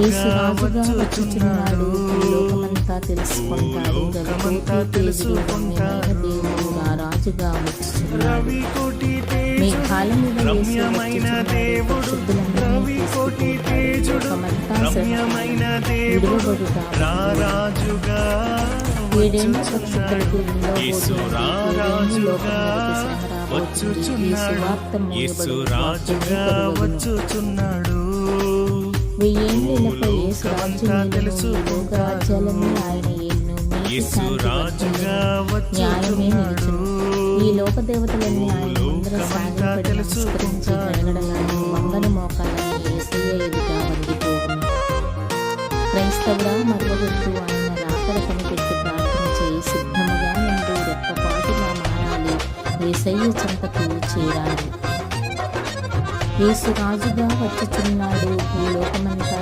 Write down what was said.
యేసు రాజుగా వచ్చుచున్నాడు, లోకమంతా తెలుసుకుంటాడు. దేవుడు ఆ రాజుగా వచ్చుచున్నాడు. మేఘాల మీద రమ్యమైన దేవుడు రవి కోటి తేజుడు రమ్యమైన దేవుడు రారాజుగా ఏడేళ్ల పక్షులకు యేసు రారాజుగా వచ్చుచున్నాడు. యేసు రాజుగా వచ్చుచున్నాడు. వెయ్యేళ్ళపై యేసు రాజ్యములను రాజ్యాలను ఆయన ఏలును. యేసు రాజుగా న్యాయమే నిలుచును. ఈ లోక దేవతలన్నీ ఆయన ముందర లోకమంతా సాగిలపడి నమస్కరించి గడగడలాడి వంగని మోకాళ్ళని యేసయ్య ఎదుట వంగిపోవును. క్రైస్తవుడా మరవవద్దు, ఆయన రాకడ కనిపెట్టి ప్రార్థన చేయి. సిద్ధముగా నుండి రెప్పపాటుగా మారాలి, యేసయ్య చెంతకు చేరాలి. యేసు రాజుగా వచ్చుచున్నాడు, ఈ లోకమంతా